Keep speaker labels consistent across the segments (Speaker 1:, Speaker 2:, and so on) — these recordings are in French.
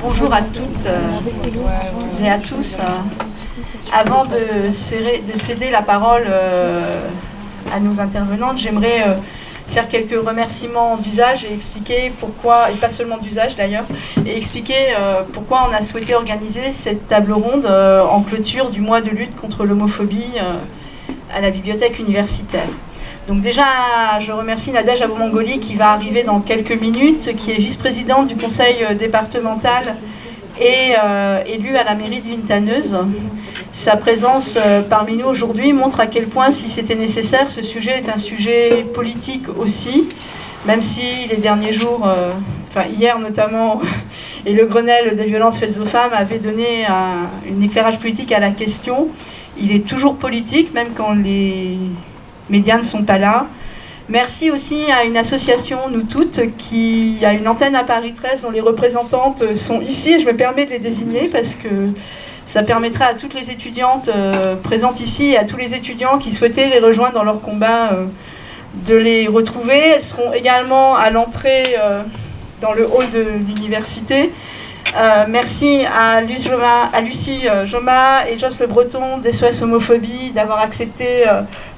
Speaker 1: Bonjour à toutes et à tous. Avant de céder la parole à nos intervenantes, j'aimerais faire quelques remerciements d'usage et expliquer pourquoi, et pas seulement d'usage d'ailleurs, et expliquer pourquoi on a souhaité organiser cette table ronde en clôture du mois de lutte contre l'homophobie à la bibliothèque universitaire. Donc déjà, je remercie Nadège Abou-Mongoli qui va arriver dans quelques minutes, qui est vice-présidente du conseil départemental et élue à la mairie de Ventaneuse. Sa présence parmi nous aujourd'hui montre à quel point, si c'était nécessaire, ce sujet est un sujet politique aussi, même si les derniers jours, hier notamment, et le Grenelle des violences faites aux femmes avait donné un éclairage politique à la question. Il est toujours politique, même quand les médias ne sont pas là. Merci aussi à une association, Nous Toutes, qui a une antenne à Paris 13 dont les représentantes sont ici, et je me permets de les désigner parce que ça permettra à toutes les étudiantes présentes ici et à tous les étudiants qui souhaitaient les rejoindre dans leur combat de les retrouver. Elles seront également à l'entrée dans le hall de l'université. Merci à Lucie Joma et Joss Le Breton d'SOS Homophobie d'avoir accepté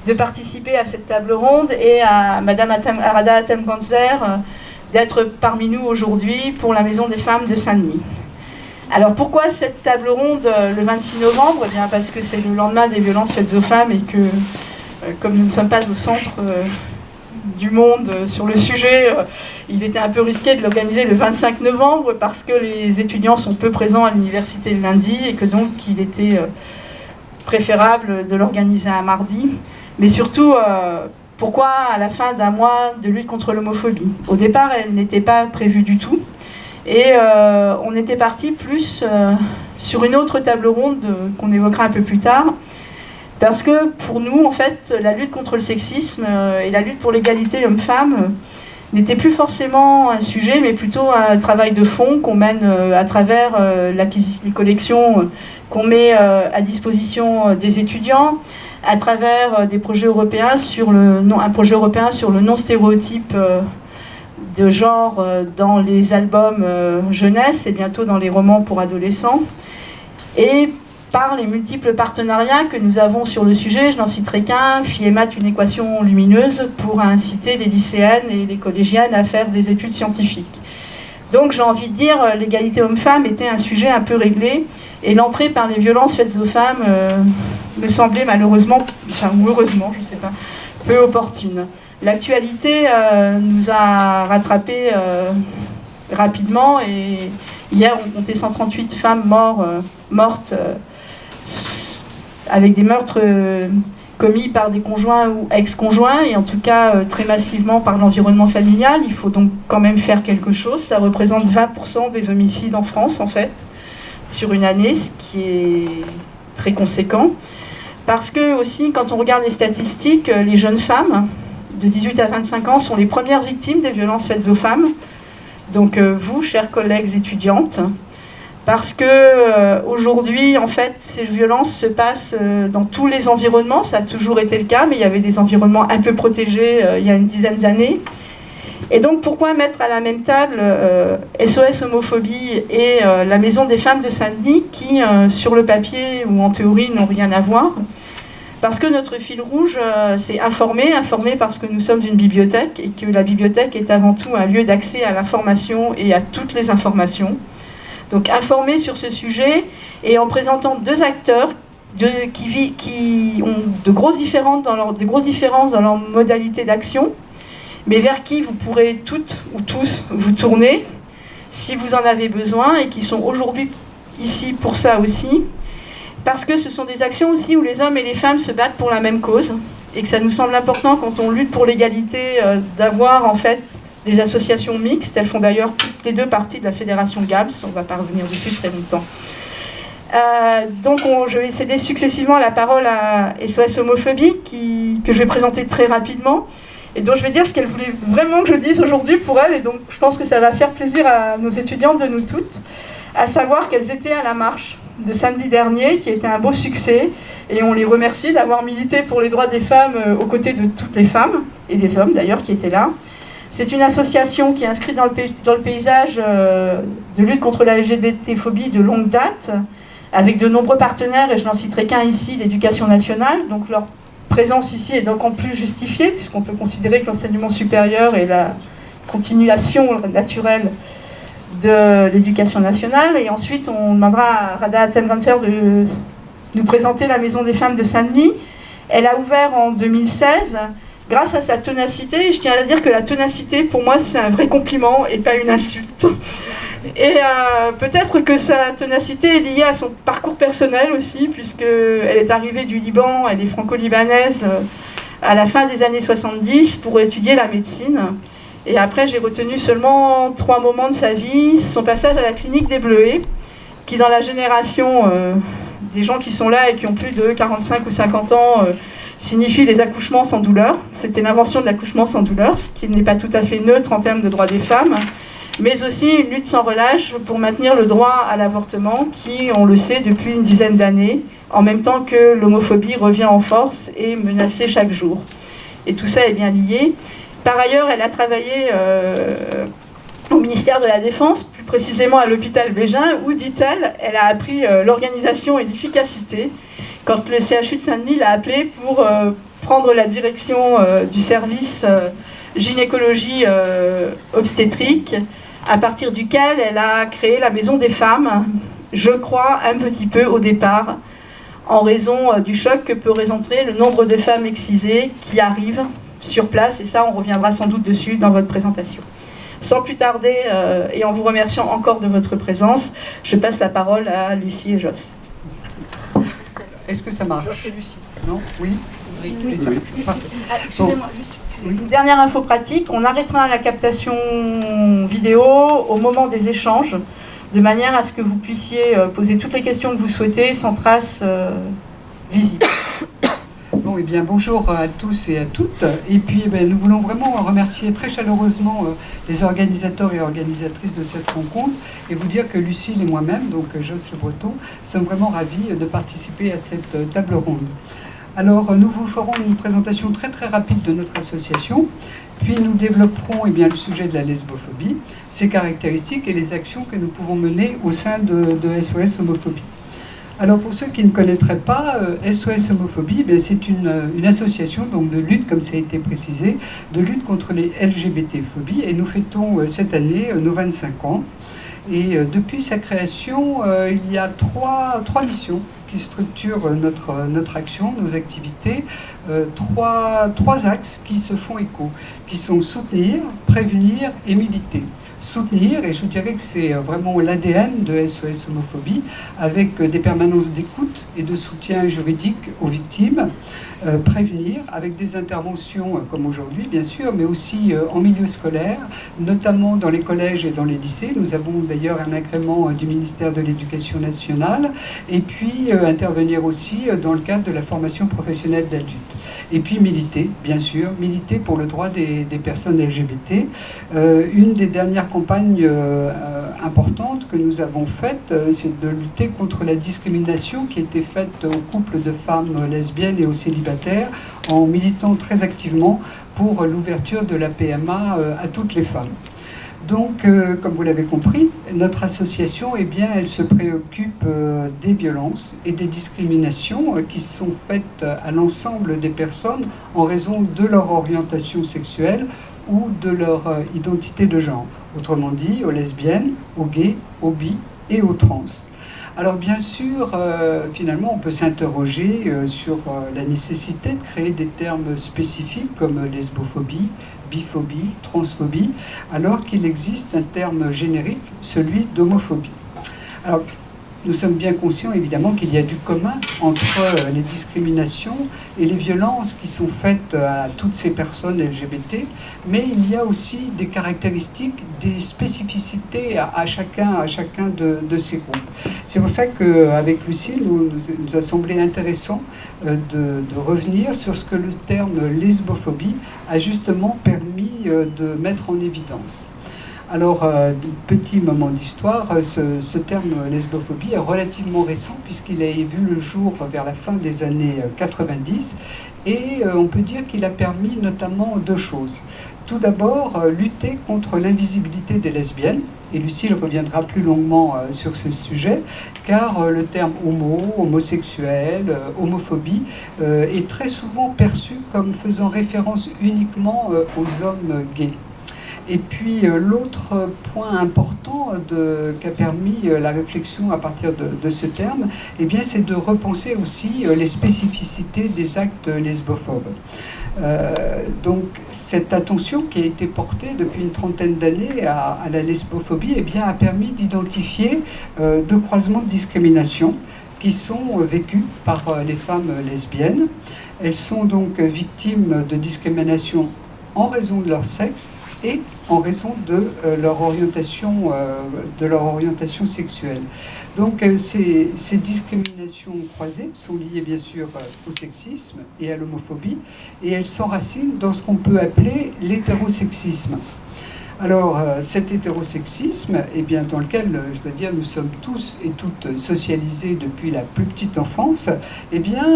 Speaker 1: de participer à cette table ronde, et à Madame Arada Atem-Ganzer d'être parmi nous aujourd'hui pour la Maison des Femmes de Saint-Denis. Alors pourquoi cette table ronde le 26 novembre ? Eh bien parce que c'est le lendemain des violences faites aux femmes et que comme nous ne sommes pas au centre du monde sur le sujet, il était un peu risqué de l'organiser le 25 novembre parce que les étudiants sont peu présents à l'université le lundi et que donc il était préférable de l'organiser un mardi. Mais surtout, pourquoi à la fin d'un mois de lutte contre l'homophobie ? Au départ, elle n'était pas prévue du tout. Et on était parti plus sur une autre table ronde qu'on évoquera un peu plus tard. Parce que pour nous, en fait, la lutte contre le sexisme et la lutte pour l'égalité homme-femme n'était plus forcément un sujet, mais plutôt un travail de fond qu'on mène à travers les collections qu'on met à disposition des étudiants, à travers des projets européens un projet européen sur le non-stéréotype de genre dans les albums jeunesse et bientôt dans les romans pour adolescents. Et par les multiples partenariats que nous avons sur le sujet, je n'en citerai qu'un, Filles et Maths, une équation lumineuse, pour inciter les lycéennes et les collégiennes à faire des études scientifiques. Donc j'ai envie de dire, l'égalité homme-femme était un sujet un peu réglé, et l'entrée par les violences faites aux femmes me semblait malheureusement, ou heureusement, je ne sais pas, peu opportune. L'actualité nous a rattrapés rapidement, et hier on comptait 138 femmes mortes avec des meurtres commis par des conjoints ou ex-conjoints, et en tout cas très massivement par l'environnement familial. Il faut donc quand même faire quelque chose. Ça représente 20% des homicides en France, en fait, sur une année, ce qui est très conséquent. Parce que aussi, quand on regarde les statistiques, les jeunes femmes de 18 à 25 ans sont les premières victimes des violences faites aux femmes. Donc vous, chers collègues étudiantes, parce que aujourd'hui, en fait, ces violences se passent dans tous les environnements. Ça a toujours été le cas, mais il y avait des environnements un peu protégés il y a une dizaine d'années. Et donc, pourquoi mettre à la même table SOS Homophobie et la Maison des Femmes de Saint-Denis, qui, sur le papier ou en théorie, n'ont rien à voir ? Parce que notre fil rouge, c'est informer parce que nous sommes une bibliothèque, et que la bibliothèque est avant tout un lieu d'accès à l'information et à toutes les informations. Donc informer sur ce sujet, et en présentant deux acteurs qui ont de grosses différences dans leur modalité d'action, mais vers qui vous pourrez toutes ou tous vous tourner si vous en avez besoin, et qui sont aujourd'hui ici pour ça aussi, parce que ce sont des actions aussi où les hommes et les femmes se battent pour la même cause, et que ça nous semble important quand on lutte pour l'égalité d'avoir en fait des associations mixtes. Elles font d'ailleurs toutes les deux partie de la fédération GABS, on ne va pas revenir dessus très longtemps. Donc je vais céder successivement la parole à SOS Homophobie, que je vais présenter très rapidement, et dont je vais dire ce qu'elle voulait vraiment que je dise aujourd'hui pour elle, et donc je pense que ça va faire plaisir à nos étudiantes de Nous Toutes, à savoir qu'elles étaient à la marche de samedi dernier, qui était un beau succès, et on les remercie d'avoir milité pour les droits des femmes aux côtés de toutes les femmes, et des hommes d'ailleurs qui étaient là. C'est une association qui est inscrite dans le paysage de lutte contre la LGBT-phobie de longue date, avec de nombreux partenaires, et je n'en citerai qu'un ici, l'Éducation nationale. Donc leur présence ici est donc en plus justifiée, puisqu'on peut considérer que l'enseignement supérieur est la continuation naturelle de l'Éducation nationale. Et ensuite, on demandera à Rada Temganser de nous présenter la Maison des femmes de Saint-Denis. Elle a ouvert en 2016 grâce à sa ténacité. Et je tiens à dire que la ténacité, pour moi, c'est un vrai compliment et pas une insulte. Et peut-être que sa ténacité est liée à son parcours personnel aussi, puisqu'elle est arrivée du Liban, elle est franco-libanaise, à la fin des années 70 pour étudier la médecine. Et après, j'ai retenu seulement 3 moments de sa vie. Son passage à la clinique des Bleuets, qui dans la génération des gens qui sont là et qui ont plus de 45 ou 50 ans, signifie les accouchements sans douleur. C'était l'invention de l'accouchement sans douleur, ce qui n'est pas tout à fait neutre en termes de droits des femmes, mais aussi une lutte sans relâche pour maintenir le droit à l'avortement qui, on le sait, depuis une dizaine d'années, en même temps que l'homophobie revient en force et menacée chaque jour. Et tout ça est bien lié. Par ailleurs, elle a travaillé au ministère de la Défense, plus précisément à l'hôpital Bégin, où, dit-elle, elle a appris l'organisation et l'efficacité quand le CHU de Saint-Denis l'a appelée pour prendre la direction du service gynécologie obstétrique, à partir duquel elle a créé la Maison des femmes, je crois un petit peu au départ, en raison du choc que peut représenter le nombre de femmes excisées qui arrivent sur place, et ça on reviendra sans doute dessus dans votre présentation. Sans plus tarder, et en vous remerciant encore de votre présence, je passe la parole à Lucie et Joss.
Speaker 2: Est-ce que ça marche?
Speaker 1: Joss et Lucie.
Speaker 2: Non? Oui? Oui, ça marche.
Speaker 1: Excusez-moi, juste une dernière info pratique. On arrêtera la captation vidéo au moment des échanges, de manière à ce que vous puissiez poser toutes les questions que vous souhaitez sans trace visible.
Speaker 2: Bon, eh bien, bonjour à tous et à toutes. Et puis, nous voulons vraiment remercier très chaleureusement les organisateurs et organisatrices de cette rencontre et vous dire que Lucille et moi-même, donc Joss Le Breton, sommes vraiment ravis de participer à cette table ronde. Alors, nous vous ferons une présentation très très rapide de notre association, puis nous développerons le sujet de la lesbophobie, ses caractéristiques et les actions que nous pouvons mener au sein de SOS Homophobie. Alors pour ceux qui ne connaîtraient pas, SOS Homophobie, c'est une association donc, de lutte, comme ça a été précisé, de lutte contre les LGBT-phobies, et nous fêtons cette année nos 25 ans. Et depuis sa création, il y a trois missions qui structurent notre action, nos activités, trois axes qui se font écho, qui sont soutenir, prévenir et militer. Soutenir, et je dirais que c'est vraiment l'ADN de SOS Homophobie, avec des permanences d'écoute et de soutien juridique aux victimes. Prévenir, avec des interventions comme aujourd'hui, bien sûr, mais aussi en milieu scolaire, notamment dans les collèges et dans les lycées. Nous avons d'ailleurs un agrément du ministère de l'Éducation nationale. Et puis intervenir aussi dans le cadre de la formation professionnelle d'adultes. Et puis militer, bien sûr, militer pour le droit des personnes LGBT. Une des dernières campagnes importantes que nous avons faites, c'est de lutter contre la discrimination qui était faite aux couples de femmes lesbiennes et aux célibataires, en militant très activement pour l'ouverture de la PMA à toutes les femmes. Donc, comme vous l'avez compris, notre association, elle se préoccupe des violences et des discriminations qui sont faites à l'ensemble des personnes en raison de leur orientation sexuelle ou de leur identité de genre. Autrement dit, aux lesbiennes, aux gays, aux bi et aux trans. Alors bien sûr, finalement, on peut s'interroger sur la nécessité de créer des termes spécifiques comme lesbophobie, biphobie, transphobie, alors qu'il existe un terme générique, celui d'homophobie. Alors, nous sommes bien conscients, évidemment, qu'il y a du commun entre les discriminations et les violences qui sont faites à toutes ces personnes LGBT, mais il y a aussi des caractéristiques, des spécificités à chacun de ces groupes. C'est pour ça qu'avec Lucille, nous a semblé intéressant de revenir sur ce que le terme lesbophobie a justement permis de mettre en évidence. Alors, petit moment d'histoire, ce terme lesbophobie est relativement récent puisqu'il a vu le jour vers la fin des années 90 et on peut dire qu'il a permis notamment deux choses. Tout d'abord, lutter contre l'invisibilité des lesbiennes, et Lucille reviendra plus longuement sur ce sujet, car le terme homo, homosexuel, homophobie est très souvent perçu comme faisant référence uniquement aux hommes gays. Et puis l'autre point important qu'a permis la réflexion à partir de ce terme, eh bien, c'est de repenser aussi les spécificités des actes lesbophobes. Donc cette attention qui a été portée depuis une trentaine d'années à la lesbophobie eh bien, a permis d'identifier deux croisements de discrimination qui sont vécus par les femmes lesbiennes. Elles sont donc victimes de discrimination en raison de leur sexe et en raison de leur orientation sexuelle. Donc ces discriminations croisées sont liées bien sûr au sexisme et à l'homophobie, et elles s'enracinent dans ce qu'on peut appeler l'hétérosexisme. Alors cet hétérosexisme, eh bien, dans lequel, je dois dire, nous sommes tous et toutes socialisés depuis la plus petite enfance, eh bien,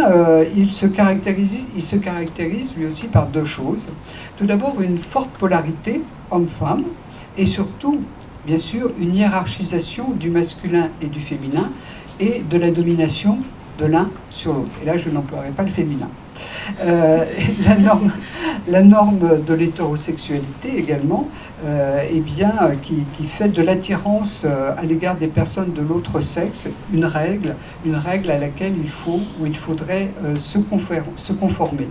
Speaker 2: il se caractérise lui aussi par deux choses. Tout d'abord, une forte polarité homme-femme, et surtout, bien sûr, une hiérarchisation du masculin et du féminin, et de la domination de l'un sur l'autre. Et là, je n'emploierai pas le féminin. La norme de l'hétérosexualité également, eh bien, qui fait de l'attirance à l'égard des personnes de l'autre sexe une règle à laquelle il faudrait se conformer.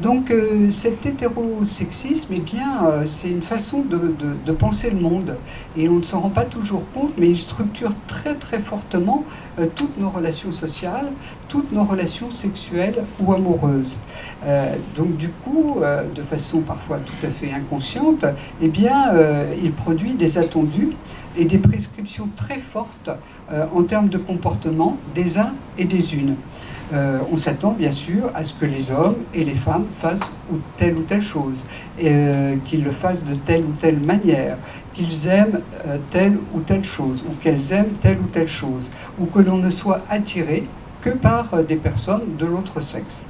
Speaker 2: Donc cet hétérosexisme, eh bien, c'est une façon de penser le monde, et on ne s'en rend pas toujours compte, mais il structure très très fortement toutes nos relations sociales, toutes nos relations sexuelles ou amoureuses. Donc du coup, de façon parfois tout à fait inconsciente, eh bien, il produit des attendus et des prescriptions très fortes en termes de comportement des uns et des unes. On s'attend bien sûr à ce que les hommes et les femmes fassent telle ou telle chose, qu'ils le fassent de telle ou telle manière, qu'ils aiment telle ou telle chose, ou qu'elles aiment telle ou telle chose, ou que l'on ne soit attiré que par des personnes de l'autre sexe.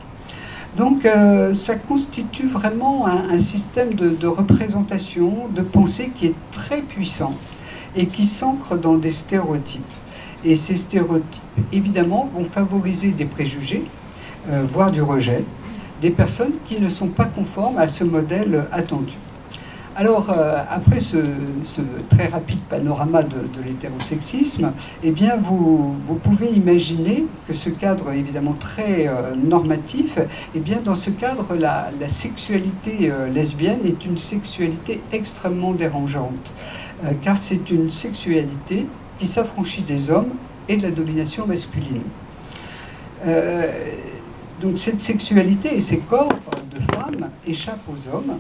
Speaker 2: Donc ça constitue vraiment un système de représentation, de pensée qui est très puissant et qui s'ancre dans des stéréotypes. Et ces stéréotypes, évidemment, vont favoriser des préjugés, voire du rejet, des personnes qui ne sont pas conformes à ce modèle attendu. Alors, après ce très rapide panorama de l'hétérosexisme, eh bien, vous pouvez imaginer que ce cadre, évidemment très normatif, eh bien, dans ce cadre, la sexualité lesbienne est une sexualité extrêmement dérangeante, car c'est une sexualité qui s'affranchit des hommes et de la domination masculine. Donc cette sexualité et ces corps de femmes échappent aux hommes,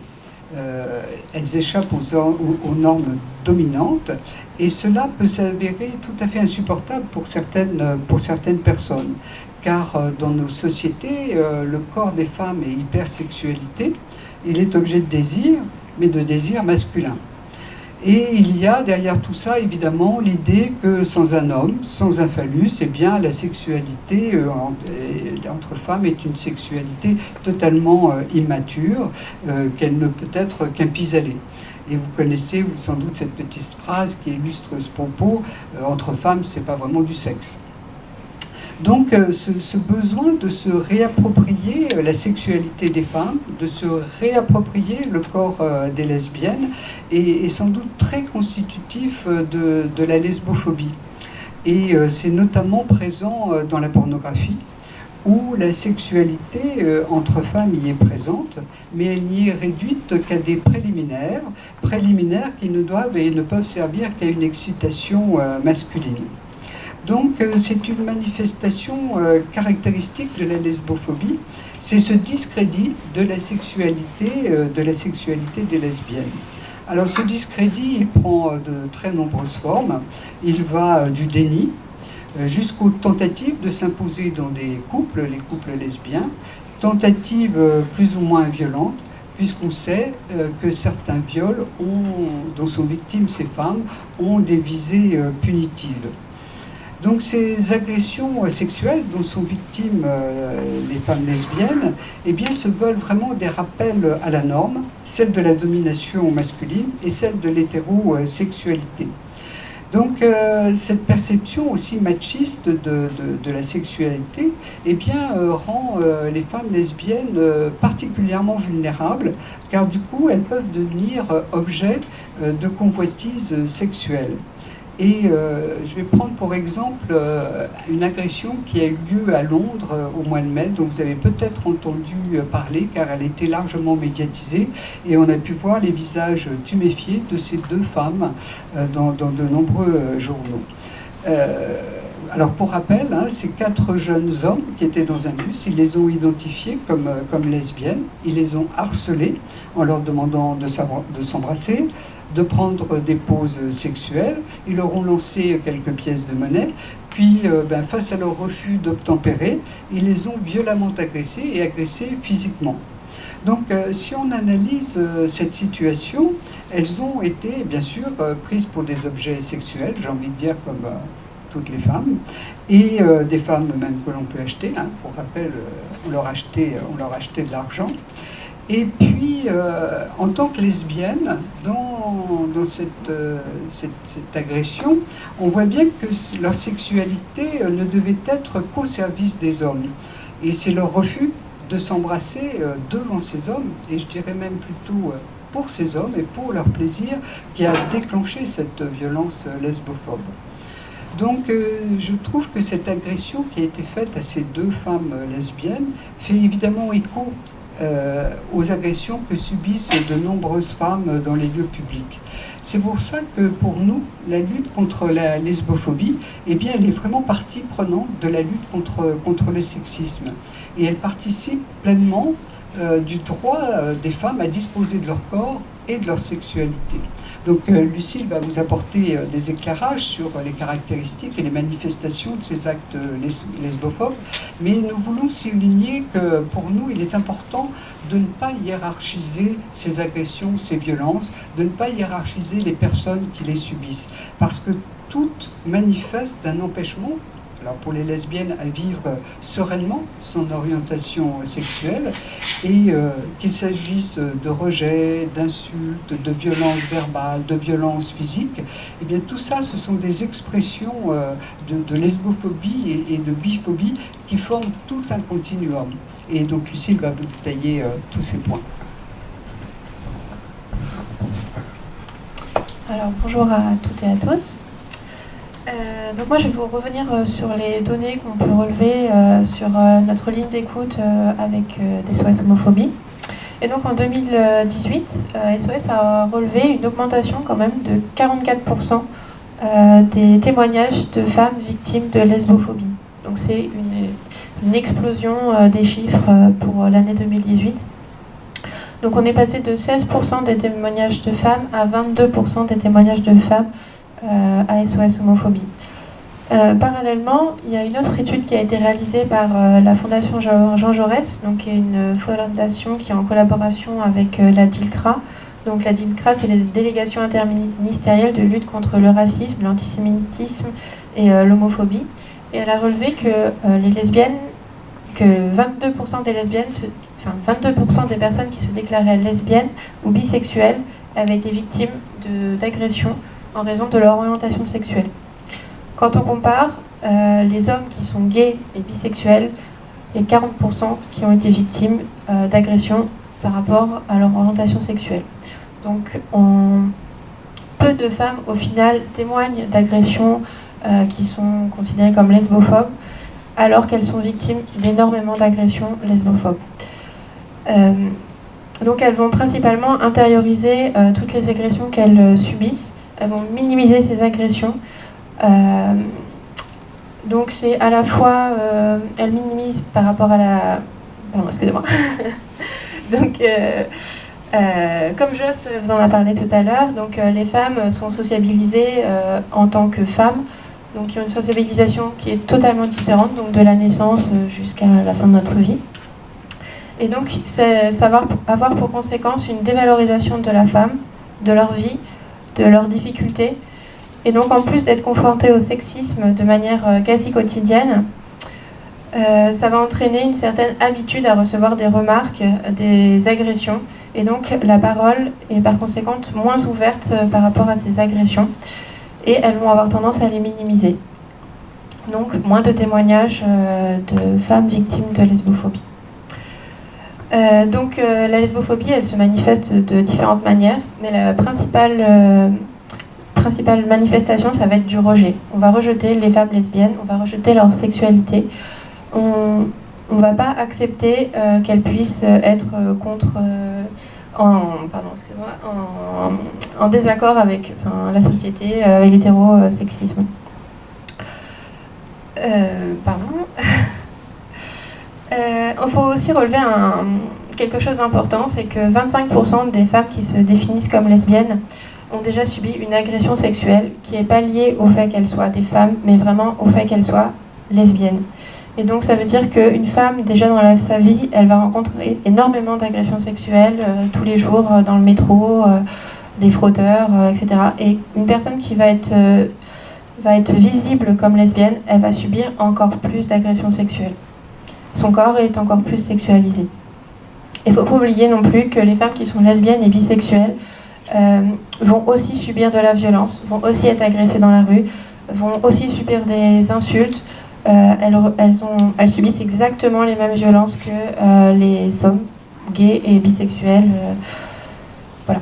Speaker 2: elles échappent aux normes dominantes, et cela peut s'avérer tout à fait insupportable pour certaines personnes, car dans nos sociétés, le corps des femmes est hypersexualité, il est objet de désir, mais de désir masculin. Et il y a derrière tout ça, évidemment, l'idée que sans un homme, sans un phallus, eh bien, la sexualité entre femmes est une sexualité totalement immature, qu'elle ne peut être qu'un pis-aller. Et vous connaissez sans doute cette petite phrase qui illustre ce propos, entre femmes, c'est pas vraiment du sexe. Donc ce besoin de se réapproprier la sexualité des femmes, de se réapproprier le corps des lesbiennes est sans doute très constitutif de la lesbophobie. Et c'est notamment présent dans la pornographie, où la sexualité entre femmes y est présente, mais elle n'y est réduite qu'à des préliminaires qui ne doivent et ne peuvent servir qu'à une excitation masculine. Donc c'est une manifestation caractéristique de la lesbophobie, c'est ce discrédit de la sexualité des lesbiennes. Alors ce discrédit, il prend de très nombreuses formes, il va du déni jusqu'aux tentatives de s'imposer dans des couples, les couples lesbiens, tentatives plus ou moins violentes, puisqu'on sait que certains viols dont sont victimes ces femmes ont des visées punitives. Donc ces agressions sexuelles dont sont victimes les femmes lesbiennes, eh bien, se veulent vraiment des rappels à la norme, celle de la domination masculine et celle de l'hétérosexualité. Donc cette perception aussi machiste de la sexualité, eh bien, rend les femmes lesbiennes particulièrement vulnérables, car du coup elles peuvent devenir objet de convoitises sexuelles. Et je vais prendre pour exemple une agression qui a eu lieu à Londres au mois de mai, dont vous avez peut-être entendu parler car elle a été largement médiatisée et on a pu voir les visages tuméfiés de ces deux femmes dans de nombreux journaux. Alors pour rappel, ces 4 jeunes hommes qui étaient dans un bus, ils les ont identifiés comme lesbiennes, ils les ont harcelées en leur demandant de s'embrasser, de prendre des poses sexuelles. Ils leur ont lancé quelques pièces de monnaie, puis face à leur refus d'obtempérer, ils les ont violemment agressés et agressés physiquement. Donc si on analyse cette situation, elles ont été bien sûr prises pour des objets sexuels, j'ai envie de dire comme toutes les femmes, et des femmes même que l'on peut acheter. Pour rappel, on leur achetait de l'argent. Et puis, en tant que lesbienne, dans cette agression, on voit bien que leur sexualité ne devait être qu'au service des hommes. Et c'est leur refus de s'embrasser devant ces hommes, et je dirais même plutôt pour ces hommes et pour leur plaisir, qui a déclenché cette violence lesbophobe. Donc je trouve que cette agression qui a été faite à ces 2 femmes lesbiennes fait évidemment écho aux agressions que subissent de nombreuses femmes dans les lieux publics. C'est pour ça que pour nous, la lutte contre la lesbophobie, eh bien, elle est vraiment partie prenante de la lutte contre le sexisme. Et elle participe pleinement du droit des femmes à disposer de leur corps et de leur sexualité. Donc Lucille va vous apporter des éclairages sur les caractéristiques et les manifestations de ces actes lesbophobes, mais nous voulons souligner que pour nous, il est important de ne pas hiérarchiser ces agressions, ces violences, de ne pas hiérarchiser les personnes qui les subissent, parce que toutes manifestent d'un empêchement, alors pour les lesbiennes, à vivre sereinement son orientation sexuelle, et qu'il s'agisse de rejet, d'insultes, de violences verbales, de violences physiques, eh bien tout ça, ce sont des expressions de lesbophobie et de biphobie qui forment tout un continuum. Et donc Lucille va vous détailler tous ces points.
Speaker 3: Alors bonjour à toutes et à tous. Donc moi je vais vous revenir sur les données qu'on peut relever sur notre ligne d'écoute avec des SOS homophobie. Et donc en 2018, SOS a relevé une augmentation quand même de 44% des témoignages de femmes victimes de lesbophobie. Donc c'est une explosion des chiffres pour l'année 2018. Donc on est passé de 16% des témoignages de femmes à 22% des témoignages de femmes à SOS homophobie. Parallèlement, il y a une autre étude qui a été réalisée par la Fondation Jean Jaurès, donc qui est une fondation qui est en collaboration avec la DILCRA. Donc la DILCRA, c'est les délégations interministérielles de lutte contre le racisme, l'antisémitisme et l'homophobie. Et elle a relevé que les lesbiennes, que 22% des lesbiennes, 22% des personnes qui se déclaraient lesbiennes ou bisexuelles avaient été victimes d'agressions en raison de leur orientation sexuelle. Quand on compare les hommes qui sont gays et bisexuels, il y a 40% qui ont été victimes d'agressions par rapport à leur orientation sexuelle. Donc peu de femmes au final témoignent d'agressions qui sont considérées comme lesbophobes, alors qu'elles sont victimes d'énormément d'agressions lesbophobes. Donc elles vont principalement intérioriser toutes les agressions qu'elles subissent. Elles vont minimiser ces agressions. Donc c'est à la fois, elles minimisent par rapport à la... Pardon, excusez-moi. Donc, comme Joss vous en a parlé tout à l'heure, donc les femmes sont sociabilisées en tant que femmes, donc il y a une sociabilisation qui est totalement différente, donc de la naissance jusqu'à la fin de notre vie. Et donc, ça va avoir pour conséquence une dévalorisation de la femme, de leur vie, de leurs difficultés. Et donc, en plus d'être confrontée au sexisme de manière quasi quotidienne, ça va entraîner une certaine habitude à recevoir des remarques, des agressions. Et donc, la parole est par conséquent moins ouverte par rapport à ces agressions. Et elles vont avoir tendance à les minimiser. Donc, moins de témoignages de femmes victimes de lesbophobie. Donc, la lesbophobie, elle se manifeste de différentes manières, mais la principale manifestation, ça va être du rejet. On va rejeter les femmes lesbiennes, on va rejeter leur sexualité. On ne va pas accepter qu'elles puissent être en désaccord avec la société, avec l'hétérosexisme. Il faut aussi relever quelque chose d'important, c'est que 25% des femmes qui se définissent comme lesbiennes ont déjà subi une agression sexuelle qui n'est pas liée au fait qu'elles soient des femmes, mais vraiment au fait qu'elles soient lesbiennes. Et donc ça veut dire qu'une femme, déjà dans sa vie, elle va rencontrer énormément d'agressions sexuelles tous les jours dans le métro, des frotteurs, etc. Et une personne qui va être visible comme lesbienne, elle va subir encore plus d'agressions sexuelles. Son corps est encore plus sexualisé. Il ne faut pas oublier non plus que les femmes qui sont lesbiennes et bisexuelles vont aussi subir de la violence, vont aussi être agressées dans la rue, vont aussi subir des insultes. Elles subissent exactement les mêmes violences que les hommes gays et bisexuels. Voilà.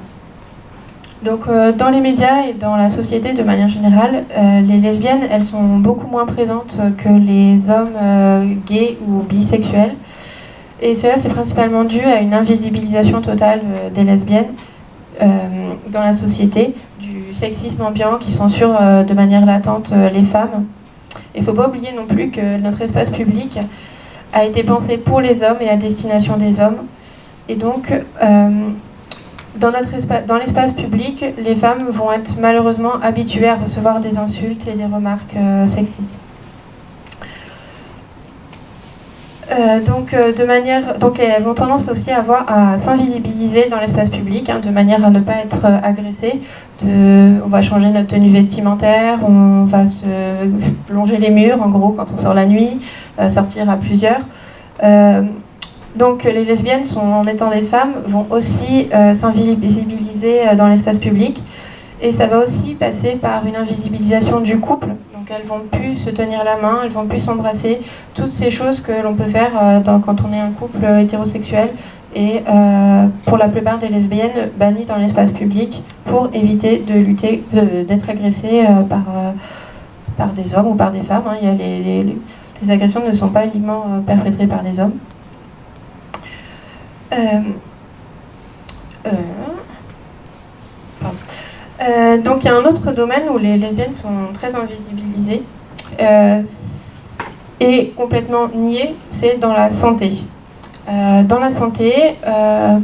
Speaker 3: Donc dans les médias et dans la société de manière générale, les lesbiennes, elles sont beaucoup moins présentes que les hommes gays ou bisexuels. Et cela, c'est principalement dû à une invisibilisation totale des lesbiennes dans la société, du sexisme ambiant qui censure de manière latente les femmes. Il ne faut pas oublier non plus que notre espace public a été pensé pour les hommes et à destination des hommes. Et donc, dans l'espace public, les femmes vont être malheureusement habituées à recevoir des insultes et des remarques sexistes. Donc elles vont tendance aussi à s'invisibiliser dans l'espace public, de manière à ne pas être agressées. On va changer notre tenue vestimentaire, on va se longer les murs, en gros, quand on sort la nuit, sortir à plusieurs. Donc les lesbiennes, en étant des femmes, vont aussi s'invisibiliser dans l'espace public. Et ça va aussi passer par une invisibilisation du couple. Donc elles vont plus se tenir la main, elles vont plus s'embrasser. Toutes ces choses que l'on peut faire quand on est un couple hétérosexuel. Et pour la plupart des lesbiennes, bannies dans l'espace public pour éviter d'être agressées par des hommes ou par des femmes. Il y a les agressions ne sont pas uniquement perpétrées par des hommes. Donc il y a un autre domaine où les lesbiennes sont très invisibilisées et complètement niées, c'est dans la santé. Dans la santé,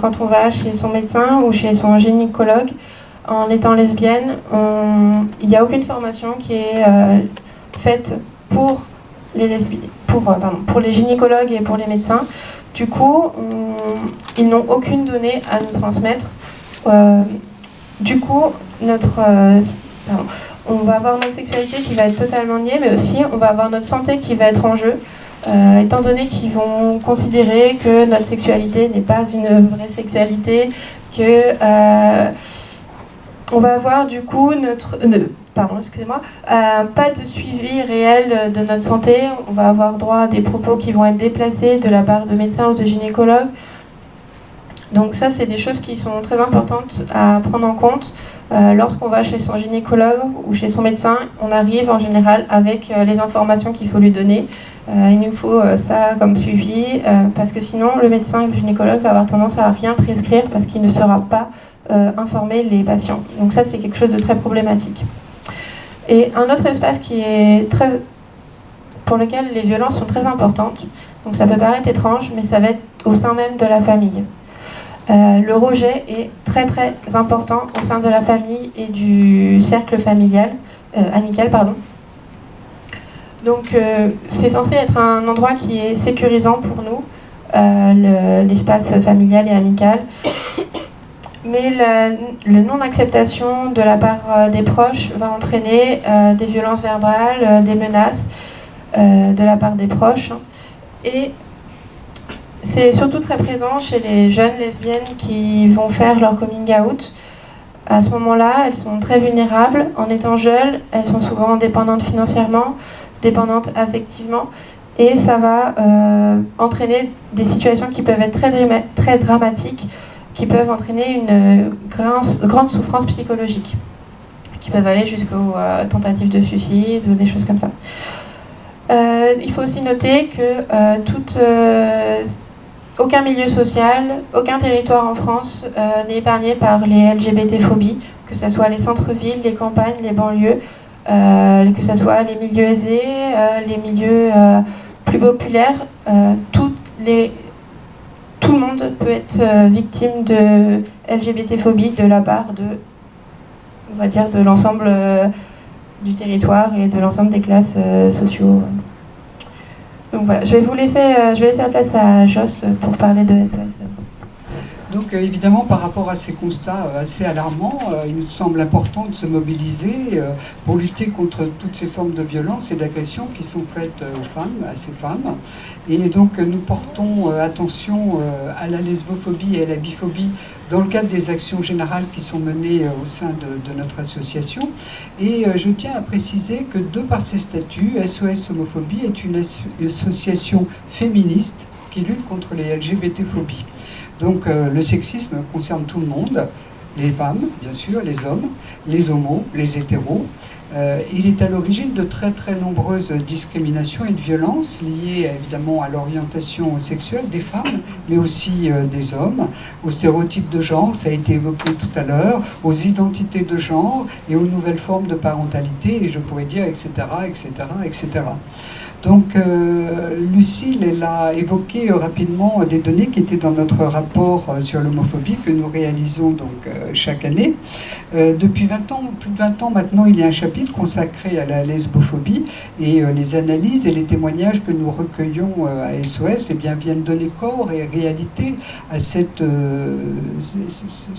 Speaker 3: quand on va chez son médecin ou chez son gynécologue, en étant lesbienne, il n'y a aucune formation qui est faite pour les gynécologues et pour les médecins. Du coup, ils n'ont aucune donnée à nous transmettre. Du coup, on va avoir notre sexualité qui va être totalement niée, mais aussi on va avoir notre santé qui va être en jeu, étant donné qu'ils vont considérer que notre sexualité n'est pas une vraie sexualité, que on va avoir du coup pas de suivi réel de notre santé. On va avoir droit à des propos qui vont être déplacés de la part de médecins ou de gynécologues. Donc ça, c'est des choses qui sont très importantes à prendre en compte. Lorsqu'on va chez son gynécologue ou chez son médecin, on arrive en général avec les informations qu'il faut lui donner. Il nous faut ça comme suivi, parce que sinon le médecin et le gynécologue va avoir tendance à rien prescrire parce qu'il ne saura pas informer les patients. Donc ça, c'est quelque chose de très problématique. Et un autre espace pour lequel les violences sont très importantes, donc ça peut paraître étrange, mais ça va être au sein même de la famille. Le rejet est très très important au sein de la famille et du cercle amical. Donc c'est censé être un endroit qui est sécurisant pour nous, l'espace familial et amical. Mais la non-acceptation de la part des proches va entraîner des violences verbales, des menaces de la part des proches. Et c'est surtout très présent chez les jeunes lesbiennes qui vont faire leur coming out. À ce moment-là, elles sont très vulnérables. En étant jeunes, elles sont souvent dépendantes financièrement, dépendantes affectivement. Et ça va entraîner des situations qui peuvent être très dramatiques, qui peuvent entraîner une grande souffrance psychologique, qui peuvent aller jusqu'aux tentatives de suicide ou des choses comme ça. Il faut aussi noter que aucun milieu social, aucun territoire en France n'est épargné par les LGBT-phobies, que ce soit les centres-villes, les campagnes, les banlieues, que ce soit les milieux aisés, les milieux plus populaires, tout le monde peut être victime de LGBT-phobie de la part on va dire, de l'ensemble du territoire et de l'ensemble des classes sociaux. Donc voilà, je vais laisser la place à Joss pour parler de SOS.
Speaker 2: Donc évidemment, par rapport à ces constats assez alarmants, il nous semble important de se mobiliser pour lutter contre toutes ces formes de violence et d'agression qui sont faites aux femmes, à ces femmes. Et donc nous portons attention à la lesbophobie et à la biphobie dans le cadre des actions générales qui sont menées au sein de notre association. Et je tiens à préciser que de par ses statuts, SOS Homophobie est une association féministe qui lutte contre les LGBT-phobies. Donc le sexisme concerne tout le monde, les femmes, bien sûr, les hommes, les homos, les hétéros. Il est à l'origine de très très nombreuses discriminations et de violences liées évidemment à l'orientation sexuelle des femmes, mais aussi des hommes, aux stéréotypes de genre, ça a été évoqué tout à l'heure, aux identités de genre et aux nouvelles formes de parentalité, et je pourrais dire etc., etc., etc. Donc, Lucille, elle a évoqué rapidement des données qui étaient dans notre rapport sur l'homophobie que nous réalisons donc chaque année. Depuis 20 ans, plus de 20 ans maintenant, il y a un chapitre consacré à la lesbophobie et les analyses et les témoignages que nous recueillons à SOS eh bien, viennent donner corps et réalité à ce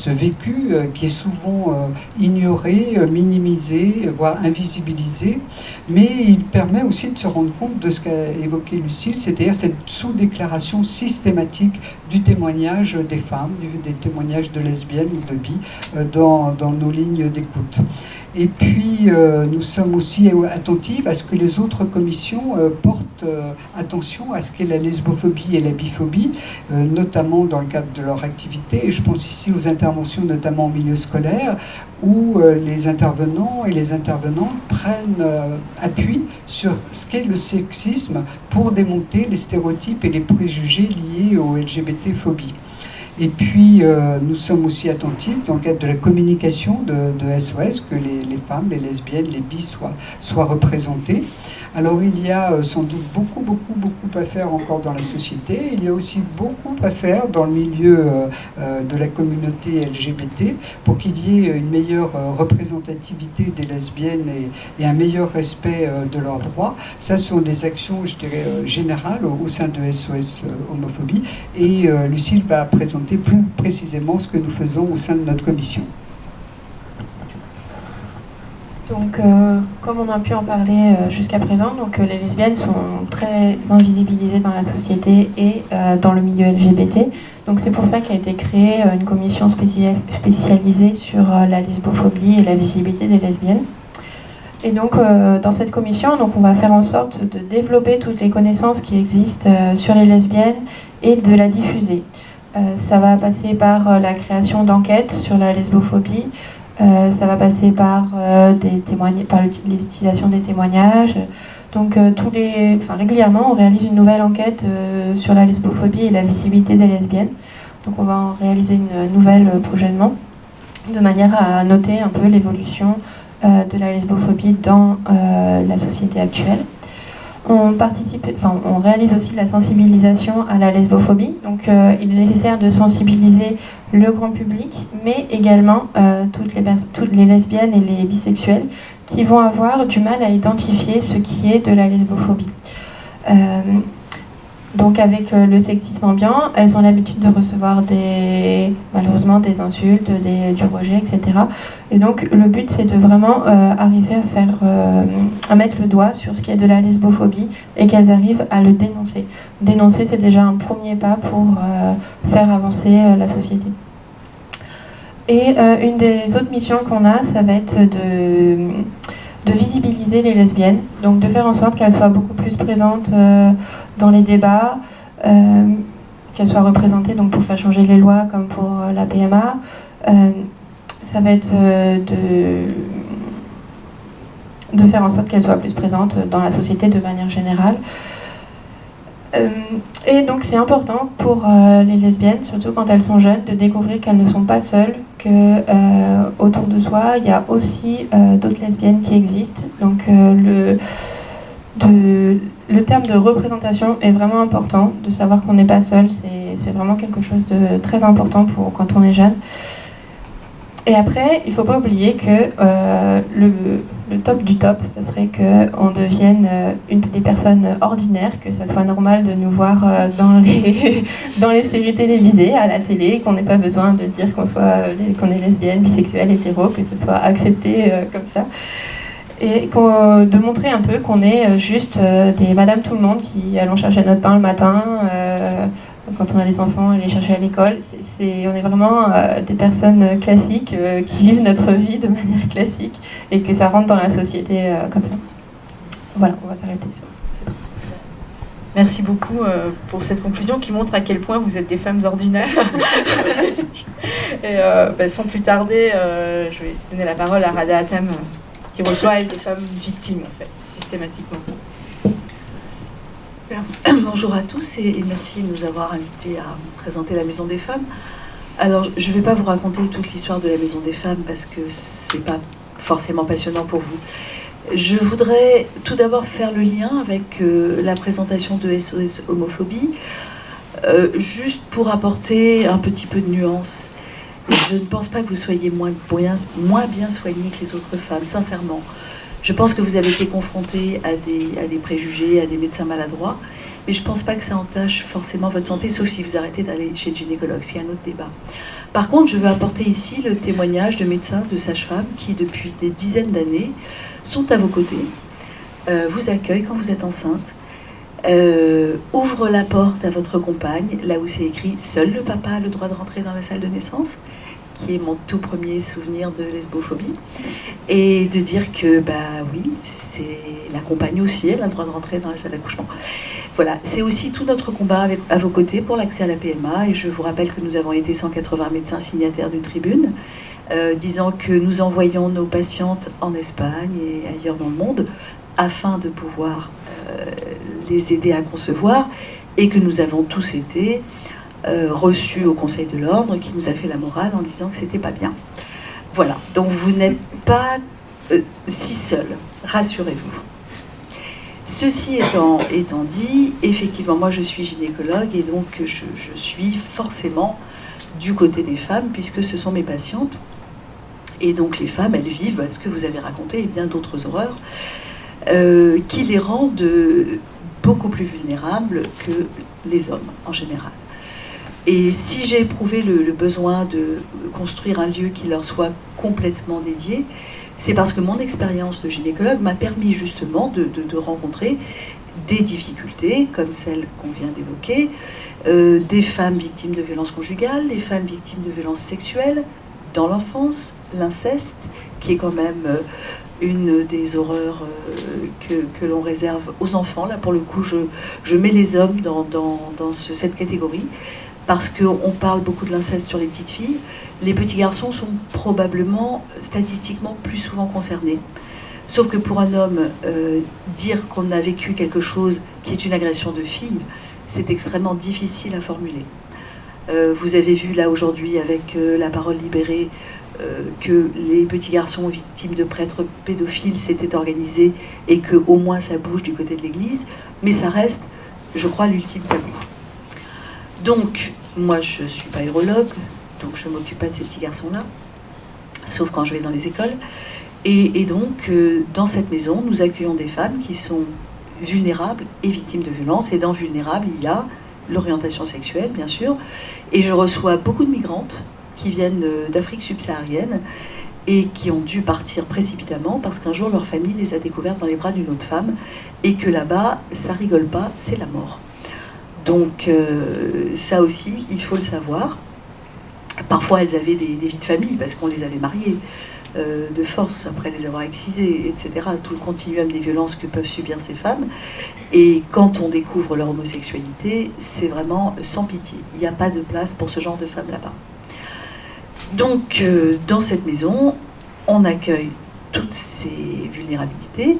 Speaker 2: vécu qui est souvent ignoré, minimisé, voire invisibilisé, mais il permet aussi de se rendre compte de ce qu'a évoqué Lucille, c'est-à-dire cette sous-déclaration systématique du témoignage des femmes, des témoignages de lesbiennes ou de bi dans nos lignes d'écoute. Et puis, nous sommes aussi attentifs à ce que les autres commissions portent attention à ce qu'est la lesbophobie et la biphobie, notamment dans le cadre de leur activité. Et je pense ici aux interventions, notamment au milieu scolaire, où les intervenants et les intervenantes prennent appui sur ce qu'est le sexisme pour démonter les stéréotypes et les préjugés liés aux LGBT-phobies. Et puis, nous sommes aussi attentifs, dans le cadre de la communication de SOS, que les femmes, les lesbiennes, les bis soient représentées. Alors, il y a sans doute beaucoup à faire encore dans la société. Il y a aussi beaucoup à faire dans le milieu de la communauté LGBT pour qu'il y ait une meilleure représentativité des lesbiennes et un meilleur respect de leurs droits. Ça, ce sont des actions, je dirais, générales au sein de SOS Homophobie. Et Lucille va présenter plus précisément ce que nous faisons au sein de notre commission.
Speaker 3: Donc, comme on a pu en parler jusqu'à présent, donc, les lesbiennes sont très invisibilisées dans la société et dans le milieu LGBT. Donc, c'est pour ça qu'a été créée une commission spécialisée sur la lesbophobie et la visibilité des lesbiennes. Et donc, dans cette commission, donc, on va faire en sorte de développer toutes les connaissances qui existent sur les lesbiennes et de la diffuser. Ça va passer par la création d'enquêtes sur la lesbophobie. Ça va passer par l'utilisation des témoignages. Donc régulièrement, on réalise une nouvelle enquête sur la lesbophobie et la visibilité des lesbiennes. Donc on va en réaliser une nouvelle prochainement, de manière à noter un peu l'évolution de la lesbophobie dans la société actuelle. On réalise aussi la sensibilisation à la lesbophobie. Donc, il est nécessaire de sensibiliser le grand public, mais également toutes les lesbiennes et les bisexuels qui vont avoir du mal à identifier ce qui est de la lesbophobie. Donc avec le sexisme ambiant, elles ont l'habitude de recevoir malheureusement des insultes, du rejet, etc. Et donc le but c'est de vraiment arriver à mettre le doigt sur ce qui est de la lesbophobie et qu'elles arrivent à le dénoncer. Dénoncer, c'est déjà un premier pas pour faire avancer la société. Et une des autres missions qu'on a, ça va être de visibiliser les lesbiennes, donc de faire en sorte qu'elles soient beaucoup plus présentes dans les débats, qu'elles soient représentées donc pour faire changer les lois comme pour la PMA. Ça va être de faire en sorte qu'elles soient plus présentes dans la société de manière générale. Et donc c'est important pour les lesbiennes, surtout quand elles sont jeunes, de découvrir qu'elles ne sont pas seules, que autour de soi, il y a aussi d'autres lesbiennes qui existent. Donc le terme de représentation est vraiment important, de savoir qu'on n'est pas seul, c'est vraiment quelque chose de très important quand on est jeune. Et après, il ne faut pas oublier que le top du top, ce serait qu'on devienne des personnes ordinaires, que ça soit normal de nous voir dans les séries télévisées, à la télé, qu'on n'ait pas besoin de dire qu'on est lesbienne, bisexuelle, hétéro, que ce soit accepté comme ça. Et de montrer un peu qu'on est juste des madame tout le monde qui allons chercher notre pain le matin, quand on a des enfants, les chercher à l'école. On est vraiment des personnes classiques qui vivent notre vie de manière classique et que ça rentre dans la société comme ça. Voilà, on va s'arrêter.
Speaker 1: Merci beaucoup pour cette conclusion qui montre à quel point vous êtes des femmes ordinaires. Et sans plus tarder, je vais donner la parole à Rada Hatem, qui reçoit elle des femmes victimes en fait, systématiquement.
Speaker 4: Bonjour à tous et merci de nous avoir invités à présenter la Maison des Femmes. Alors, je ne vais pas vous raconter toute l'histoire de la Maison des Femmes parce que ce n'est pas forcément passionnant pour vous. Je voudrais tout d'abord faire le lien avec la présentation de SOS Homophobie, juste pour apporter un petit peu de nuance. Je ne pense pas que vous soyez moins bien soignés que les autres femmes, sincèrement. Je pense que vous avez été confrontés à des préjugés, à des médecins maladroits, mais je ne pense pas que ça entache forcément votre santé, sauf si vous arrêtez d'aller chez le gynécologue, c'est un autre débat. Par contre, je veux apporter ici le témoignage de médecins, de sages-femmes qui, depuis des dizaines d'années, sont à vos côtés, vous accueillent quand vous êtes enceinte, ouvrent la porte à votre compagne, là où c'est écrit « Seul le papa a le droit de rentrer dans la salle de naissance », qui est mon tout premier souvenir de lesbophobie, et de dire que, oui, c'est la compagne aussi, elle a le droit de rentrer dans la salle d'accouchement. Voilà, c'est aussi tout notre combat à vos côtés pour l'accès à la PMA, et je vous rappelle que nous avons été 180 médecins signataires d'une tribune, disant que nous envoyons nos patientes en Espagne et ailleurs dans le monde, afin de pouvoir les aider à concevoir, et que nous avons tous été reçu au Conseil de l'Ordre qui nous a fait la morale en disant que c'était pas bien. Voilà, donc vous n'êtes pas si seul, rassurez-vous. Ceci étant dit, effectivement, moi je suis gynécologue et donc je suis forcément du côté des femmes puisque ce sont mes patientes. Et donc les femmes, elles vivent ce que vous avez raconté et bien d'autres horreurs qui les rendent beaucoup plus vulnérables que les hommes en général. Et si j'ai éprouvé le besoin de construire un lieu qui leur soit complètement dédié, c'est parce que mon expérience de gynécologue m'a permis justement de rencontrer des difficultés comme celles qu'on vient d'évoquer, des femmes victimes de violences conjugales, des femmes victimes de violences sexuelles dans l'enfance, l'inceste, qui est quand même une des horreurs que l'on réserve aux enfants. Là, pour le coup, je mets les hommes dans cette catégorie, parce qu'on parle beaucoup de l'inceste sur les petites filles. Les petits garçons sont probablement, statistiquement, plus souvent concernés. Sauf que pour un homme, dire qu'on a vécu quelque chose qui est une agression de fille, c'est extrêmement difficile à formuler. Vous avez vu là aujourd'hui avec la parole libérée que les petits garçons victimes de prêtres pédophiles s'étaient organisés et qu'au moins ça bouge du côté de l'Église, mais ça reste, je crois, l'ultime tabou. Donc, moi je ne suis pas urologue, donc je ne m'occupe pas de ces petits garçons-là, sauf quand je vais dans les écoles. Et donc, dans cette maison, nous accueillons des femmes qui sont vulnérables et victimes de violences. Et dans vulnérables, il y a l'orientation sexuelle, bien sûr. Et je reçois beaucoup de migrantes qui viennent d'Afrique subsaharienne et qui ont dû partir précipitamment parce qu'un jour leur famille les a découvertes dans les bras d'une autre femme et que là-bas, ça rigole pas, c'est la mort. Donc ça aussi, il faut le savoir. Parfois, elles avaient des vies de famille parce qu'on les avait mariées de force après les avoir excisées, etc. Tout le continuum des violences que peuvent subir ces femmes. Et quand on découvre leur homosexualité, c'est vraiment sans pitié. Il n'y a pas de place pour ce genre de femmes là-bas. Donc, dans cette maison, on accueille toutes ces vulnérabilités.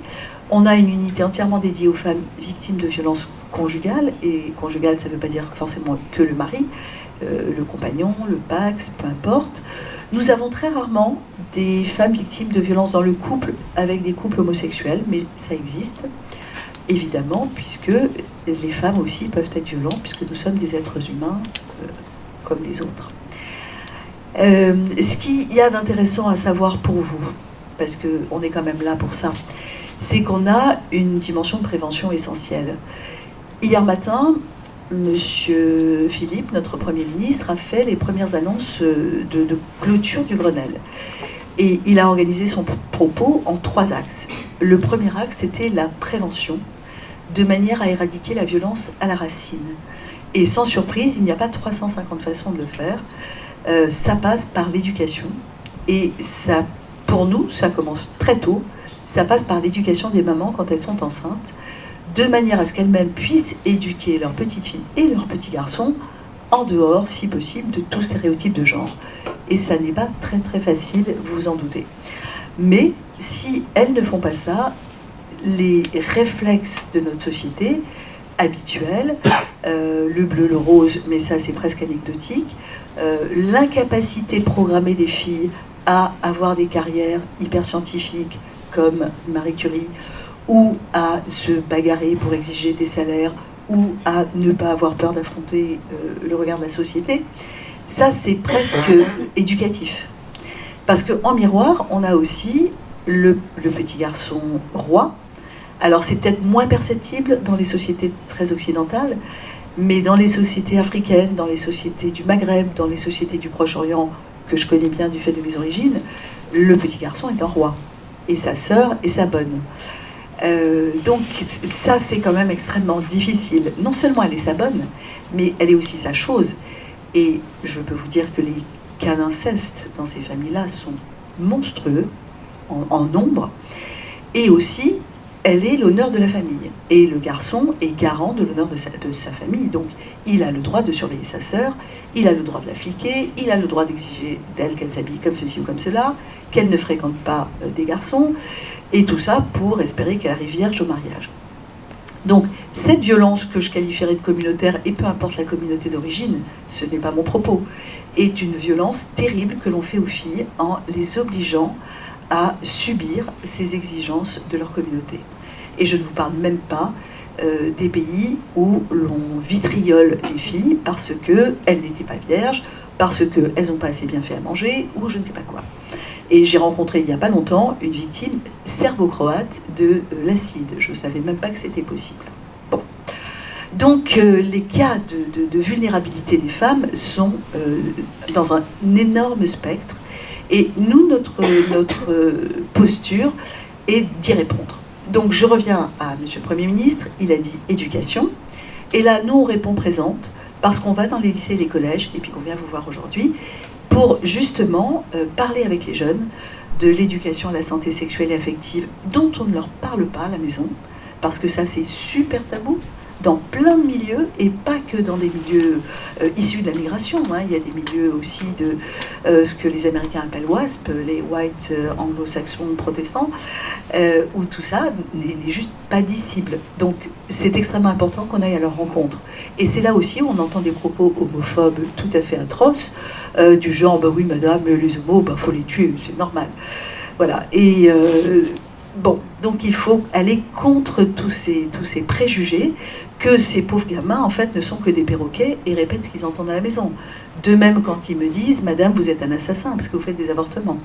Speaker 4: On a une unité entièrement dédiée aux femmes victimes de violences conjugales. Et conjugales, ça ne veut pas dire forcément que le mari, le compagnon, le pax, peu importe. Nous avons très rarement des femmes victimes de violences dans le couple avec des couples homosexuels, mais ça existe, évidemment, puisque les femmes aussi peuvent être violentes, puisque nous sommes des êtres humains comme les autres. Ce qu'il y a d'intéressant à savoir pour vous, parce qu'on est quand même là pour ça, c'est qu'on a une dimension de prévention essentielle. Hier matin, Monsieur Philippe, notre Premier ministre, a fait les premières annonces de clôture du Grenelle. Et il a organisé son propos en 3 axes. Le premier axe, c'était la prévention, de manière à éradiquer la violence à la racine. Et sans surprise, il n'y a pas 350 façons de le faire. Ça passe par l'éducation. Et ça, pour nous, ça commence très tôt. Ça passe par l'éducation des mamans quand elles sont enceintes, de manière à ce qu'elles-mêmes puissent éduquer leurs petites filles et leurs petits garçons en dehors, si possible, de tout stéréotype de genre. Et ça n'est pas très très facile, vous vous en doutez. Mais si elles ne font pas ça, les réflexes de notre société habituels, le bleu, le rose, mais ça c'est presque anecdotique, l'incapacité programmée des filles à avoir des carrières hyper scientifiques comme Marie Curie, ou à se bagarrer pour exiger des salaires, ou à ne pas avoir peur d'affronter le regard de la société, ça c'est presque éducatif. Parce qu'en miroir, on a aussi le petit garçon roi. Alors c'est peut-être moins perceptible dans les sociétés très occidentales, mais dans les sociétés africaines, dans les sociétés du Maghreb, dans les sociétés du Proche-Orient, que je connais bien du fait de mes origines, le petit garçon est un roi, et sa sœur est sa bonne. Donc ça c'est quand même extrêmement difficile. Non seulement elle est sa bonne, mais elle est aussi sa chose. Et je peux vous dire que les cas d'inceste dans ces familles-là sont monstrueux en nombre. Et aussi, elle est l'honneur de la famille. Et le garçon est garant de l'honneur de sa famille. Donc il a le droit de surveiller sa sœur, il a le droit de la fliquer, il a le droit d'exiger d'elle qu'elle s'habille comme ceci ou comme cela, qu'elle ne fréquente pas des garçons. Et tout ça pour espérer qu'elle arrive vierge au mariage. Donc, cette violence que je qualifierais de communautaire, et peu importe la communauté d'origine, ce n'est pas mon propos, est une violence terrible que l'on fait aux filles en les obligeant à subir ces exigences de leur communauté. Et je ne vous parle même pas des pays où l'on vitriole les filles parce qu'elles n'étaient pas vierges, parce qu'elles n'ont pas assez bien fait à manger, ou je ne sais pas quoi. Et j'ai rencontré il n'y a pas longtemps une victime serbo-croate de l'acide. Je ne savais même pas que c'était possible. Bon. Donc les cas de vulnérabilité des femmes sont dans un énorme spectre. Et nous, notre posture est d'y répondre. Donc je reviens à M. le Premier ministre, il a dit éducation. Et là, nous, on répond présente parce qu'on va dans les lycées et les collèges, et puis qu'on vient vous voir aujourd'hui, pour justement parler avec les jeunes de l'éducation à la santé sexuelle et affective dont on ne leur parle pas à la maison, parce que ça c'est super tabou dans plein de milieux, et pas que dans des milieux issus de la migration. Il y a des milieux aussi de ce que les Américains appellent WASP, les White anglo-saxons protestants, où tout ça n'est juste pas dissible. Donc c'est extrêmement important qu'on aille à leur rencontre. Et c'est là aussi où on entend des propos homophobes tout à fait atroces, du genre, bah oui madame, les homos, bah faut les tuer, c'est normal. Voilà, et bon, donc il faut aller contre tous ces préjugés que ces pauvres gamins, en fait, ne sont que des perroquets et répètent ce qu'ils entendent à la maison. De même quand ils me disent, madame, vous êtes un assassin parce que vous faites des avortements.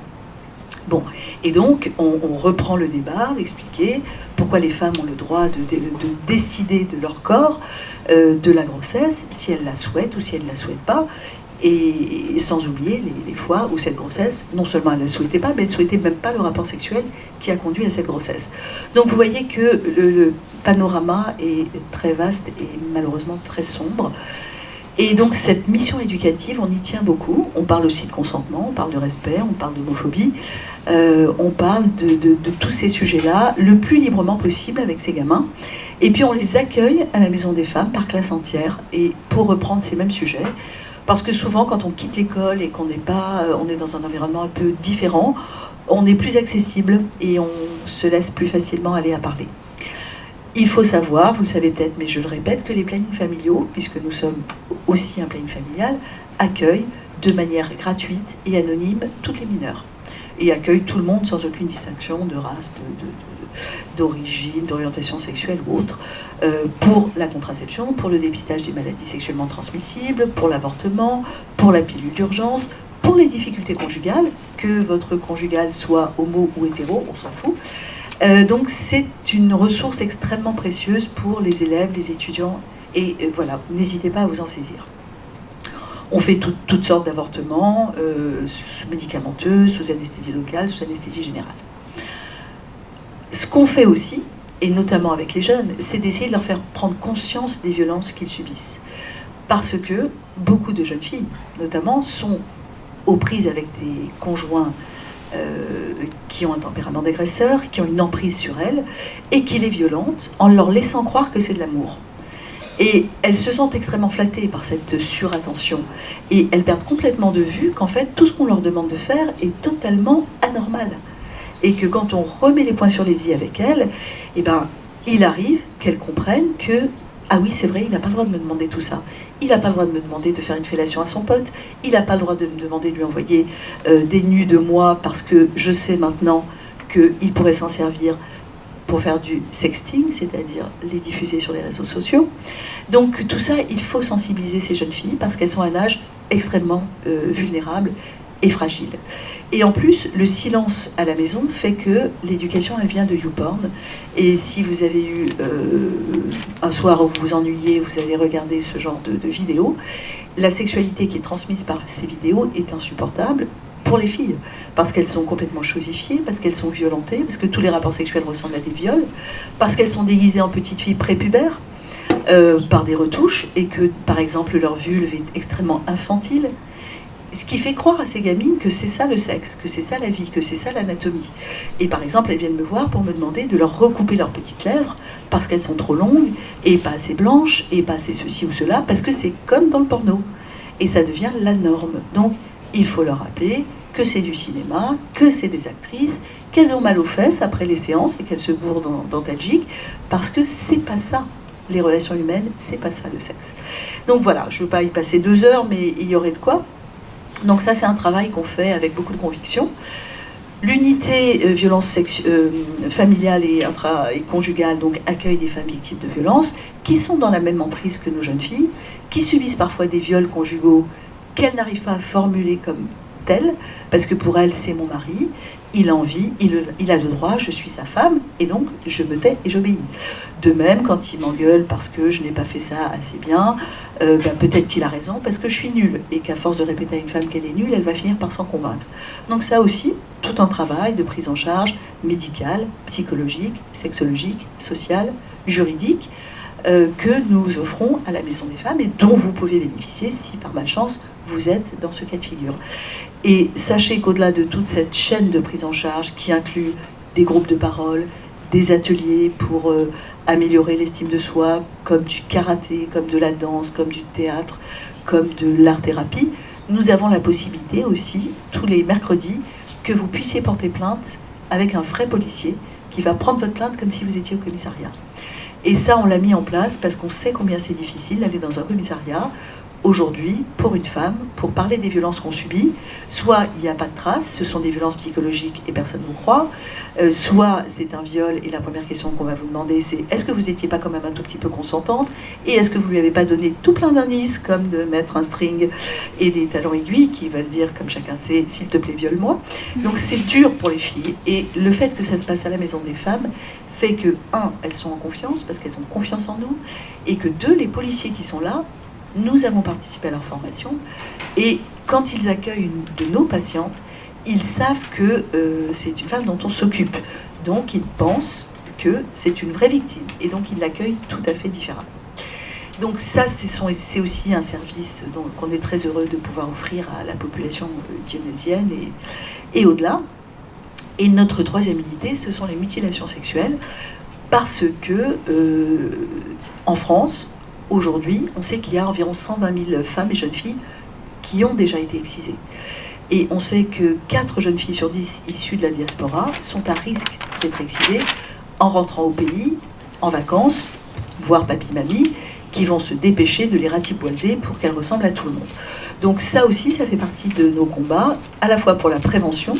Speaker 4: Bon, et donc on reprend le débat d'expliquer pourquoi les femmes ont le droit de décider de leur corps, de la grossesse, si elles la souhaitent ou si elles ne la souhaitent pas, et sans oublier les fois où cette grossesse, non seulement elle ne la souhaitait pas, mais elle ne souhaitait même pas le rapport sexuel qui a conduit à cette grossesse. Donc vous voyez que le panorama est très vaste et malheureusement très sombre. Et donc cette mission éducative, on y tient beaucoup. On parle aussi de consentement, on parle de respect, on parle d'homophobie, on parle de tous ces sujets-là le plus librement possible avec ces gamins. Et puis on les accueille à la Maison des Femmes par classe entière, et pour reprendre ces mêmes sujets, parce que souvent quand on quitte l'école et qu'on n'est pas, on est dans un environnement un peu différent, on est plus accessible et on se laisse plus facilement aller à parler. Il faut savoir, vous le savez peut-être, mais je le répète, que les plannings familiaux, puisque nous sommes aussi un planning familial, accueillent de manière gratuite et anonyme toutes les mineures. Et accueillent tout le monde sans aucune distinction de race, d'origine, d'orientation sexuelle ou autre, pour la contraception, pour le dépistage des maladies sexuellement transmissibles, pour l'avortement, pour la pilule d'urgence, pour les difficultés conjugales, que votre conjugal soit homo ou hétéro, on s'en fout. Donc c'est une ressource extrêmement précieuse pour les élèves, les étudiants, et voilà, n'hésitez pas à vous en saisir. On fait toutes sortes d'avortements, médicamenteux, sous anesthésie locale, sous anesthésie générale. Ce qu'on fait aussi, et notamment avec les jeunes, c'est d'essayer de leur faire prendre conscience des violences qu'ils subissent. Parce que beaucoup de jeunes filles, notamment, sont aux prises avec des conjoints qui ont un tempérament d'agresseur, qui ont une emprise sur elles, et qui les violentent en leur laissant croire que c'est de l'amour. Et elles se sentent extrêmement flattées par cette surattention. Et elles perdent complètement de vue qu'en fait, tout ce qu'on leur demande de faire est totalement anormal. Et que quand on remet les points sur les i avec elles, eh ben, il arrive qu'elles comprennent que ah oui, c'est vrai, il n'a pas le droit de me demander tout ça. Il n'a pas le droit de me demander de faire une fellation à son pote. Il n'a pas le droit de me demander de lui envoyer des nus de moi parce que je sais maintenant qu'il pourrait s'en servir pour faire du sexting, c'est-à-dire les diffuser sur les réseaux sociaux. Donc tout ça, il faut sensibiliser ces jeunes filles parce qu'elles sont à un âge extrêmement vulnérable et fragile. Et en plus, le silence à la maison fait que l'éducation, elle vient de YouPorn. Et si vous avez eu un soir où vous vous ennuyez, vous avez regardé ce genre de vidéos, la sexualité qui est transmise par ces vidéos est insupportable pour les filles, parce qu'elles sont complètement chosifiées, parce qu'elles sont violentées, parce que tous les rapports sexuels ressemblent à des viols, parce qu'elles sont déguisées en petites filles prépubères par des retouches, et que, par exemple, leur vulve est extrêmement infantile. Ce qui fait croire à ces gamines que c'est ça le sexe, que c'est ça la vie, que c'est ça l'anatomie. Et par exemple, elles viennent me voir pour me demander de leur recouper leurs petites lèvres parce qu'elles sont trop longues et pas assez blanches et pas assez ceci ou cela, parce que c'est comme dans le porno. Et ça devient la norme. Donc, il faut leur rappeler que c'est du cinéma, que c'est des actrices, qu'elles ont mal aux fesses après les séances et qu'elles se bourrent dentalgiques, parce que c'est pas ça. Les relations humaines, c'est pas ça le sexe. Donc voilà, je ne veux pas y passer 2 heures, mais il y aurait de quoi. Donc ça, c'est un travail qu'on fait avec beaucoup de conviction. L'unité violence familiale et conjugale donc, accueille des femmes victimes de violences qui sont dans la même emprise que nos jeunes filles, qui subissent parfois des viols conjugaux qu'elles n'arrivent pas à formuler comme tels, parce que pour elles, c'est mon mari, il a envie, il a le droit, je suis sa femme, et donc je me tais et j'obéis. De même, quand il m'engueule parce que je n'ai pas fait ça assez bien, peut-être qu'il a raison parce que je suis nulle, et qu'à force de répéter à une femme qu'elle est nulle, elle va finir par s'en convaincre. Donc ça aussi, tout un travail de prise en charge médicale, psychologique, sexologique, sociale, juridique, que nous offrons à la Maison des Femmes et dont vous pouvez bénéficier si par malchance vous êtes dans ce cas de figure. Et sachez qu'au-delà de toute cette chaîne de prise en charge qui inclut des groupes de parole, des ateliers pour améliorer l'estime de soi, comme du karaté, comme de la danse, comme du théâtre, comme de l'art-thérapie, nous avons la possibilité aussi, tous les mercredis, que vous puissiez porter plainte avec un vrai policier qui va prendre votre plainte comme si vous étiez au commissariat. Et ça, on l'a mis en place parce qu'on sait combien c'est difficile d'aller dans un commissariat aujourd'hui, pour une femme, pour parler des violences qu'on subit, soit il n'y a pas de traces, ce sont des violences psychologiques et personne ne vous croit, soit c'est un viol et la première question qu'on va vous demander c'est est-ce que vous n'étiez pas quand même un tout petit peu consentante et est-ce que vous lui avez pas donné tout plein d'indices comme de mettre un string et des talons aiguilles qui veulent dire comme chacun sait s'il te plaît viole-moi. Donc c'est dur pour les filles et le fait que ça se passe à la maison des femmes fait que, un, elles sont en confiance parce qu'elles ont confiance en nous et que deux, les policiers qui sont là, nous avons participé à leur formation et quand ils accueillent une de nos patientes, ils savent que c'est une femme dont on s'occupe. Donc ils pensent que c'est une vraie victime et donc ils l'accueillent tout à fait différemment. Donc ça, c'est aussi un service qu'on est très heureux de pouvoir offrir à la population dionysienne et au-delà. Et notre troisième unité, ce sont les mutilations sexuelles parce que en France, aujourd'hui, on sait qu'il y a environ 120 000 femmes et jeunes filles qui ont déjà été excisées. Et on sait que 4 jeunes filles sur 10 issues de la diaspora sont à risque d'être excisées en rentrant au pays, en vacances, voire papy-mamie, qui vont se dépêcher de les ratiboiser pour qu'elles ressemblent à tout le monde. Donc ça aussi, ça fait partie de nos combats, à la fois pour la prévention,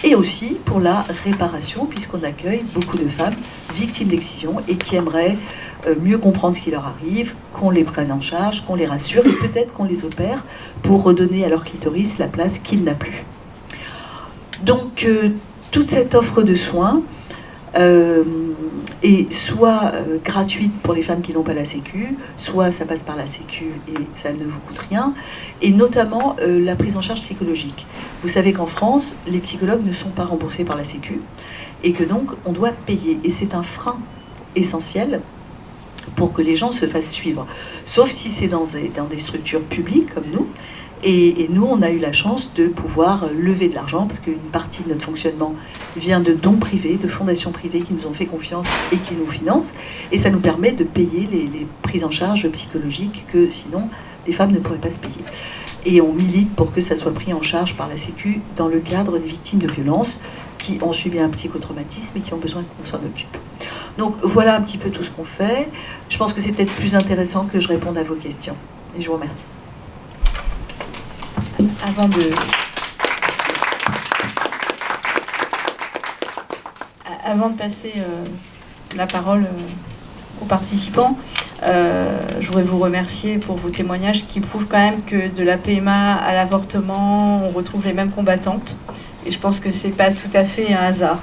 Speaker 4: et aussi pour la réparation, puisqu'on accueille beaucoup de femmes victimes d'excision et qui aimeraient mieux comprendre ce qui leur arrive, qu'on les prenne en charge, qu'on les rassure et peut-être qu'on les opère pour redonner à leur clitoris la place qu'il n'a plus. Donc toute cette offre de soins est soit gratuite pour les femmes qui n'ont pas la Sécu, soit ça passe par la Sécu et ça ne vous coûte rien, et notamment la prise en charge psychologique. Vous savez qu'en France, les psychologues ne sont pas remboursés par la Sécu et que donc on doit payer. Et c'est un frein essentiel pour que les gens se fassent suivre. Sauf si c'est dans des structures publiques comme nous. Et nous, on a eu la chance de pouvoir lever de l'argent parce qu'une partie de notre fonctionnement vient de dons privés, de fondations privées qui nous ont fait confiance et qui nous financent. Et ça nous permet de payer les prises en charge psychologiques que sinon les femmes ne pourraient pas se payer. Et on milite pour que ça soit pris en charge par la Sécu dans le cadre des victimes de violences qui ont subi un psychotraumatisme et qui ont besoin qu'on s'en occupe. Donc voilà un petit peu tout ce qu'on fait. Je pense que c'est peut-être plus intéressant que je réponde à vos questions. Et je vous remercie.
Speaker 1: Avant de passer la parole aux participants, je voudrais vous remercier pour vos témoignages qui prouvent quand même que de la PMA à l'avortement, on retrouve les mêmes combattantes. Et je pense que c'est pas tout à fait un hasard.